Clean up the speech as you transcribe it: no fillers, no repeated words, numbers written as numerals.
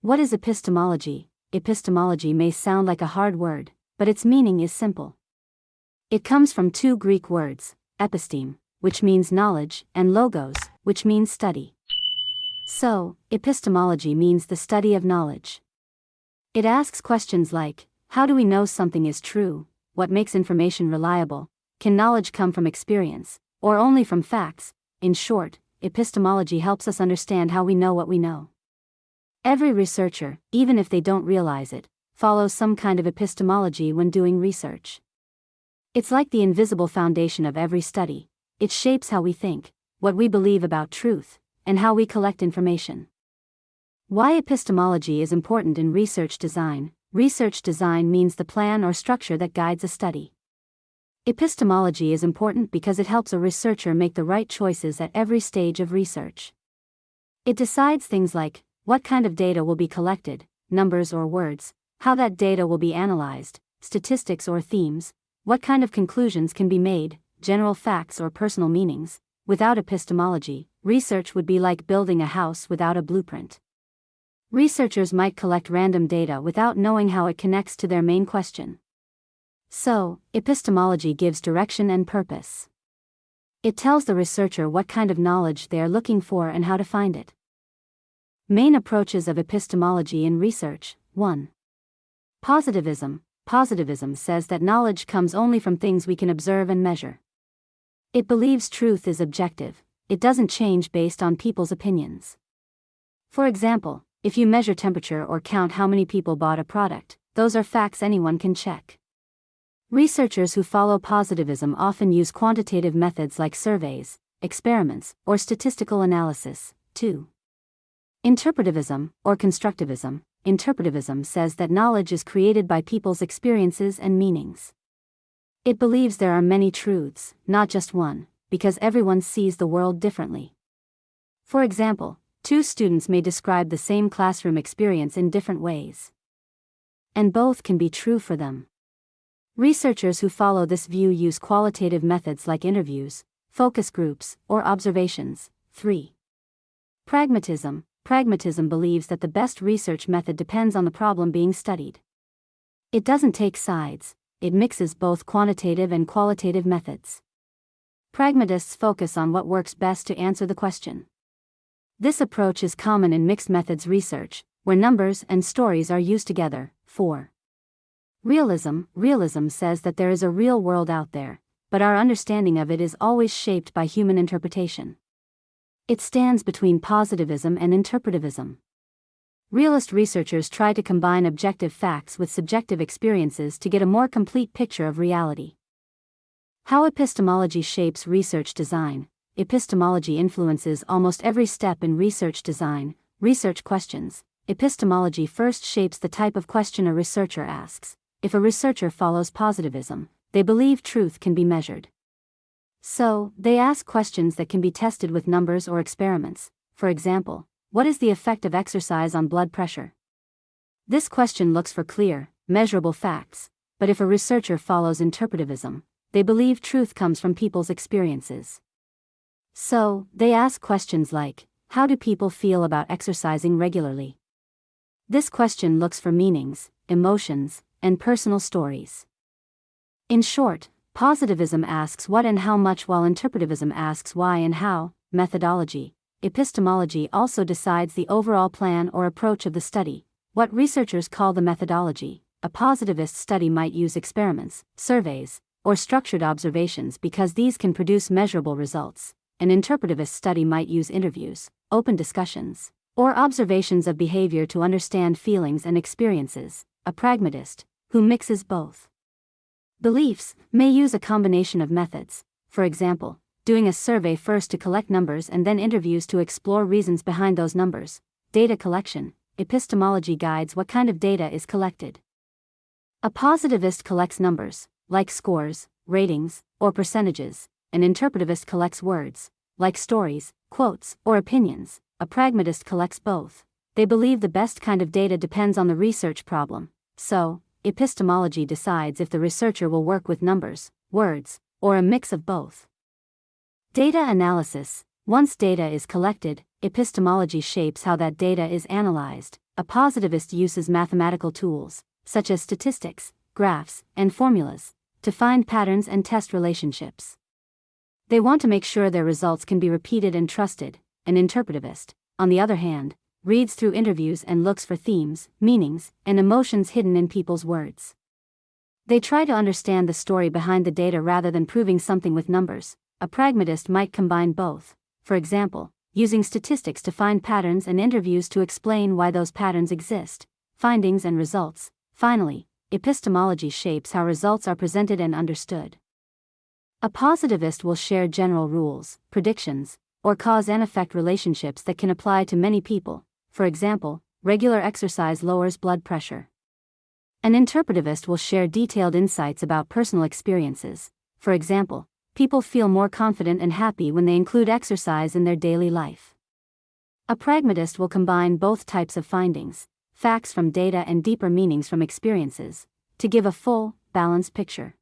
What is epistemology? Epistemology may sound like a hard word, but its meaning is simple. It comes from two Greek words, episteme, which means knowledge, and logos, which means study. So, epistemology means the study of knowledge. It asks questions like, how do we know something is true? What makes information reliable? Can knowledge come from experience, or only from facts? In short, epistemology helps us understand how we know what we know. Every researcher, even if they don't realize it, follows some kind of epistemology when doing research. It's like the invisible foundation of every study. It shapes how we think, what we believe about truth, and how we collect information. Why epistemology is important in research design? Research design means the plan or structure that guides a study. Epistemology is important because it helps a researcher make the right choices at every stage of research. It decides things like, what kind of data will be collected, numbers or words, how that data will be analyzed, statistics or themes, what kind of conclusions can be made, general facts or personal meanings. Without epistemology, research would be like building a house without a blueprint. Researchers might collect random data without knowing how it connects to their main question. So, epistemology gives direction and purpose. It tells the researcher what kind of knowledge they are looking for and how to find it. Main approaches of epistemology in research. 1. Positivism. Positivism says that knowledge comes only from things we can observe and measure. It believes truth is objective, it doesn't change based on people's opinions. For example, if you measure temperature or count how many people bought a product, those are facts anyone can check. Researchers who follow positivism often use quantitative methods like surveys, experiments, or statistical analysis. 2. Interpretivism, or Constructivism. Interpretivism says that knowledge is created by people's experiences and meanings. It believes there are many truths, not just one, because everyone sees the world differently. For example, two students may describe the same classroom experience in different ways. And both can be true for them. Researchers who follow this view use qualitative methods like interviews, focus groups, or observations. 3. Pragmatism. Pragmatism believes that the best research method depends on the problem being studied. It doesn't take sides, it mixes both quantitative and qualitative methods. Pragmatists focus on what works best to answer the question. This approach is common in mixed methods research, where numbers and stories are used together. 4. Realism. Realism says that there is a real world out there, but our understanding of it is always shaped by human interpretation. It stands between positivism and interpretivism. Realist researchers try to combine objective facts with subjective experiences to get a more complete picture of reality. How epistemology shapes research design. Epistemology influences almost every step in research design. Research questions. Epistemology first shapes the type of question a researcher asks. If a researcher follows positivism, they believe truth can be measured. So, they ask questions that can be tested with numbers or experiments. For example, what is the effect of exercise on blood pressure? This question looks for clear, measurable facts, but if a researcher follows interpretivism, they believe truth comes from people's experiences. So, they ask questions like, how do people feel about exercising regularly? This question looks for meanings, emotions, and personal stories. In short, positivism asks what and how much while interpretivism asks why and how. Methodology. Epistemology also decides the overall plan or approach of the study, what researchers call the methodology. A positivist study might use experiments, surveys, or structured observations because these can produce measurable results. An interpretivist study might use interviews, open discussions, or observations of behavior to understand feelings and experiences. A pragmatist, who mixes both beliefs, may use a combination of methods, for example, doing a survey first to collect numbers and then interviews to explore reasons behind those numbers. Data collection. Epistemology guides what kind of data is collected. A positivist collects numbers, like scores, ratings, or percentages. An interpretivist collects words, like stories, quotes, or opinions. A pragmatist collects both. They believe the best kind of data depends on the research problem. So, epistemology decides if the researcher will work with numbers, words, or a mix of both. Data analysis. Once data is collected, epistemology shapes how that data is analyzed. a positivist uses mathematical tools, such as statistics, graphs, and formulas, to find patterns and test relationships. They want to make sure their results can be repeated and trusted. An interpretivist, on the other hand, reads through interviews and looks for themes, meanings, and emotions hidden in people's words. They try to understand the story behind the data rather than proving something with numbers. A pragmatist might combine both, for example, using statistics to find patterns and interviews to explain why those patterns exist, findings and results. Finally, epistemology shapes how results are presented and understood. A positivist will share general rules, predictions, or cause and effect relationships that can apply to many people. For example, regular exercise lowers blood pressure. An interpretivist will share detailed insights about personal experiences. For example, people feel more confident and happy when they include exercise in their daily life. A pragmatist will combine both types of findings, facts from data and deeper meanings from experiences, to give a full, balanced picture.